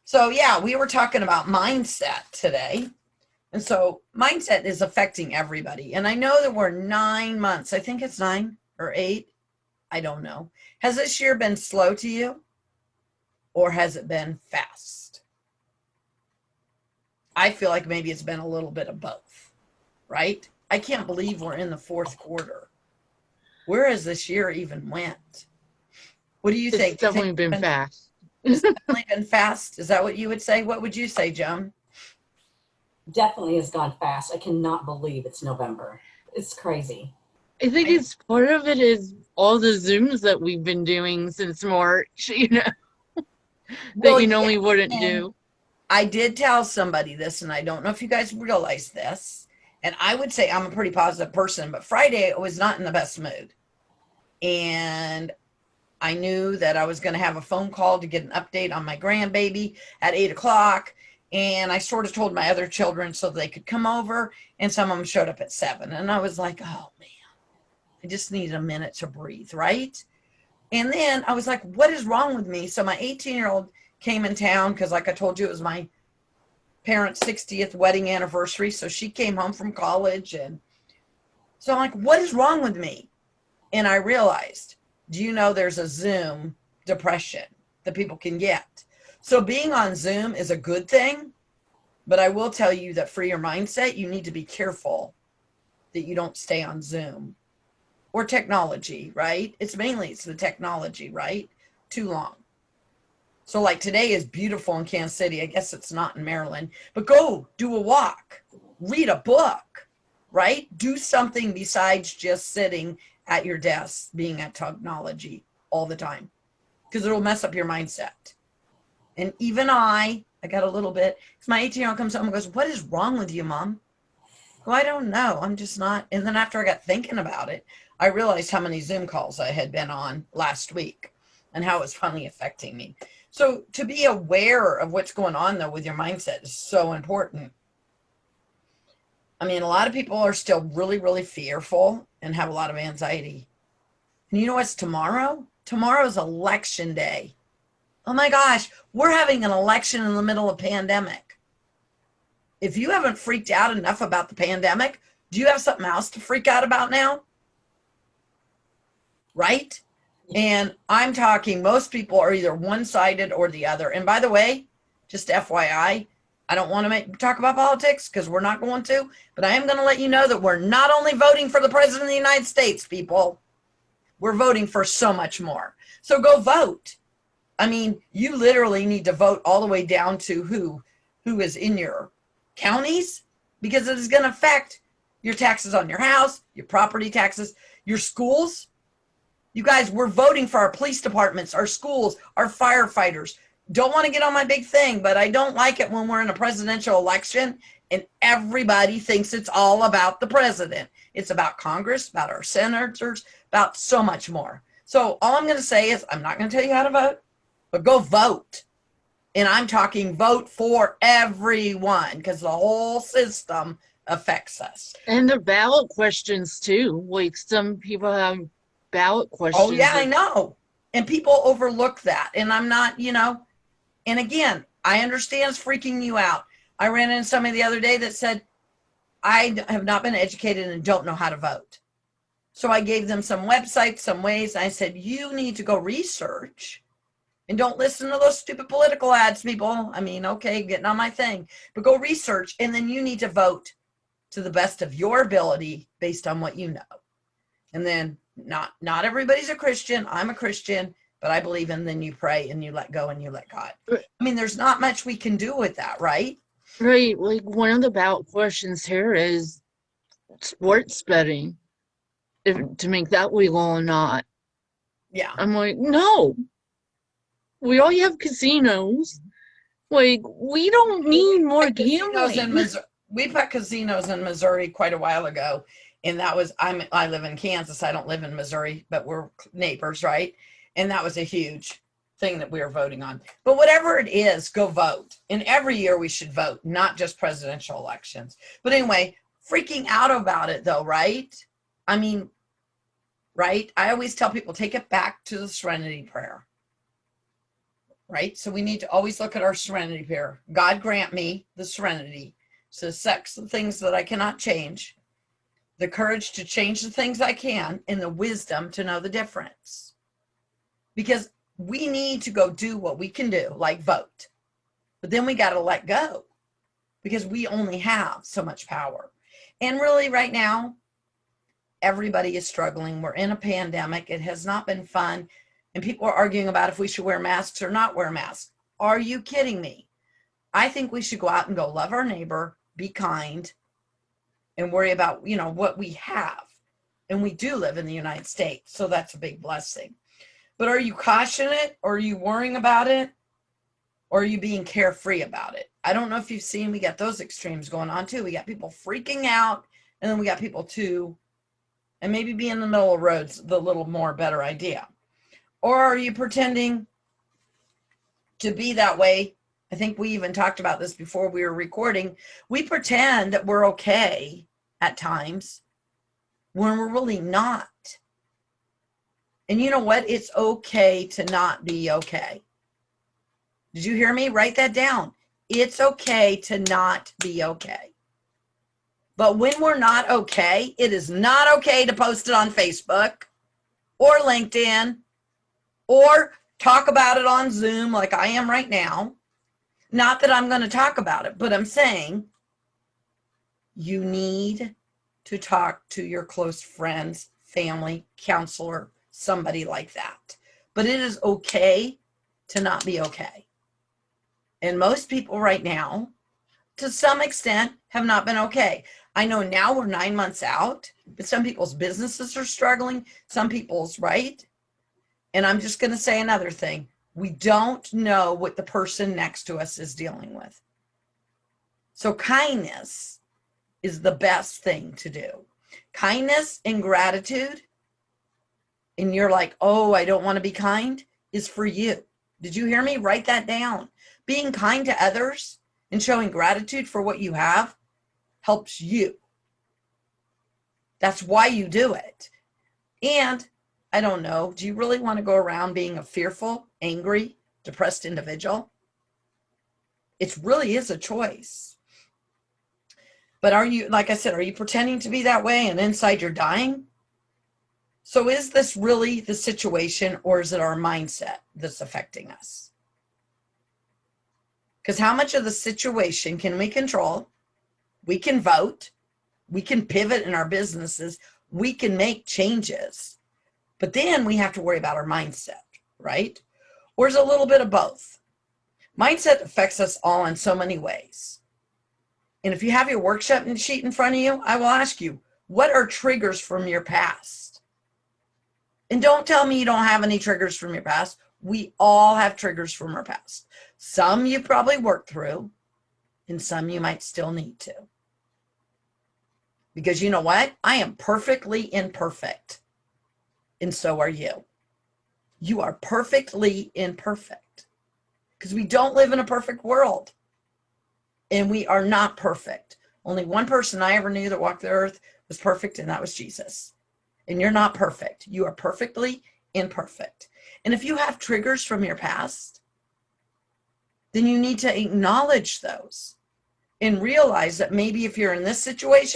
So yeah, we were talking about mindset today. And so mindset is affecting everybody. And I know that we're 9 months. I think it's 9 or 8. I don't know. Has this year been slow to you or has it been fast? I feel like maybe it's been a little bit of both, right? I can't believe we're in the fourth quarter. Where has this year even went? What do you It's think? Do you think definitely been fast. it's definitely been fast? Is that what you would say? What would you say, Joan? Definitely has gone fast. I cannot believe it's November. It's crazy. I think I, it's part of it is all the Zooms that we've been doing since March, that well, you yeah. normally wouldn't And do. I did tell somebody this, and I don't know if you guys realize this. And I would say I'm a pretty positive person, but Friday I was not in the best mood. And I knew that I was going to have a phone call to get an update on my grandbaby at 8 o'clock. And I sort of told my other children so they could come over, and some of them showed up at 7. And I was like, oh man, I just need a minute to breathe, right? And then I was like, what is wrong with me? So my 18-year-old came in town because, like I told you, it was my parents' 60th wedding anniversary. So she came home from college. And so I'm like, what is wrong with me? And I realized, do you know there's a Zoom depression that people can get? So being on Zoom is a good thing, but I will tell you that for your mindset, you need to be careful that you don't stay on Zoom or technology, right? It's the technology, right? Too long. So like today is beautiful in Kansas City. I guess it's not in Maryland, but go do a walk, read a book, right? Do something besides just sitting at your desk, being at technology all the time, because it'll mess up your mindset. And even I got a little bit, because my 18-year-old comes home and goes, what is wrong with you, Mom? Well, I don't know. I'm just not. And then after I got thinking about it, I realized how many Zoom calls I had been on last week and how it was finally affecting me. So to be aware of what's going on though with your mindset is so important. I mean, a lot of people are still really, really fearful and have a lot of anxiety. And you know what's tomorrow? Tomorrow's election day. Oh my gosh, we're having an election in the middle of pandemic. If you haven't freaked out enough about the pandemic, do you have something else to freak out about now? Right? And I'm talking, most people are either one sided or the other. And by the way, just FYI, I don't want to talk about politics because we're not going to, but I am going to let you know that we're not only voting for the president of the United States, people, we're voting for so much more. So go vote. I mean, you literally need to vote all the way down to who is in your counties, because it is going to affect your taxes on your house, your property taxes, your schools. You guys, we're voting for our police departments, our schools, our firefighters. Don't want to get on my big thing, but I don't like it when we're in a presidential election and everybody thinks it's all about the president. It's about Congress, about our senators, about so much more. So all I'm going to say is I'm not going to tell you how to vote, but go vote. And I'm talking vote for everyone, because the whole system affects us. And the ballot questions too. Like some people have ballot Oh, yeah, questions I that know. And people overlook that. And I'm not, and again, I understand it's freaking you out. I ran into somebody the other day that said, I have not been educated and don't know how to vote. So I gave them some websites, some ways. I said, you need to go research and don't listen to those stupid political ads, people. I mean, okay, getting on my thing, but go research. And then you need to vote to the best of your ability based on what you know. And then not everybody's a Christian. I'm a Christian, but I believe in then you pray and you let go and you let God. I mean, there's not much we can do with that, right? right, like one of the ballot questions here is sports betting, if to make that legal or not. Yeah. I'm like, no. We already have casinos. Like, we don't need more Casinos in gambling. Missouri. We put casinos in Missouri quite a while ago, and that was I live in Kansas. I don't live in Missouri, but we're neighbors, right? And that was a huge thing that we were voting on. But whatever it is, go vote. And every year we should vote, not just presidential elections. But anyway, freaking out about it though, right? I mean, right? I always tell people take it back to the serenity prayer. right? So we need to always look at our serenity prayer. God grant me the serenity to accept the things that I cannot change, the courage to change the things I can, and the wisdom to know the difference. Because we need to go do what we can do, like vote. But then we got to let go because we only have so much power. And really right now, everybody is struggling. We're in a pandemic. It has not been fun. And people are arguing about if we should wear masks or not wear masks. Are you kidding me? I think we should go out and go love our neighbor, be kind, and worry about, what we have. And we do live in the United States, so that's a big blessing. But are you cautioning it, or are you worrying about it, or are you being carefree about it? I don't know if you've seen, we got those extremes going on too. We got people freaking out, and then we got people too, and maybe be in the middle of roads, the little more better idea. Or are you pretending to be that way? I think we even talked about this before we were recording. We pretend that we're okay at times when we're really not. And you know what? It's okay to not be okay. Did you hear me? Write that down. It's okay to not be okay. But when we're not okay, it is not okay to post it on Facebook or LinkedIn or talk about it on Zoom like I am right now. Not that I'm going to talk about it, but I'm saying you need to talk to your close friends, family, counselor, somebody like that. But it is okay to not be okay. And most people right now, to some extent, have not been okay. I know now we're 9 months out, but some people's businesses are struggling, some people's, right? And I'm just going to say another thing. We don't know what the person next to us is dealing with. So kindness is the best thing to do. Kindness and gratitude, and you're like, oh, I don't want to be kind, is for you. Did you hear me? Write that down. Being kind to others and showing gratitude for what you have helps you. That's why you do it. And I don't know, do you really want to go around being a fearful, angry, depressed individual? It really is a choice. But are you, like I said, are you pretending to be that way and inside you're dying? So is this really the situation, or is it our mindset that's affecting us? Because how much of the situation can we control? We can vote. We can pivot in our businesses. We can make changes. But then we have to worry about our mindset, right? Or is it a little bit of both? Mindset affects us all in so many ways. And if you have your workshop sheet in front of you, I will ask you, what are triggers from your past? And don't tell me you don't have any triggers from your past. We all have triggers from our past. Some you probably worked through, and some you might still need to. Because you know what? I am perfectly imperfect. And so are you. You are perfectly imperfect. Because we don't live in a perfect world. And we are not perfect. Only one person I ever knew that walked the earth was perfect, and that was Jesus. And you're not perfect. You are perfectly imperfect. And if you have triggers from your past, then you need to acknowledge those and realize that maybe if you're in this situation,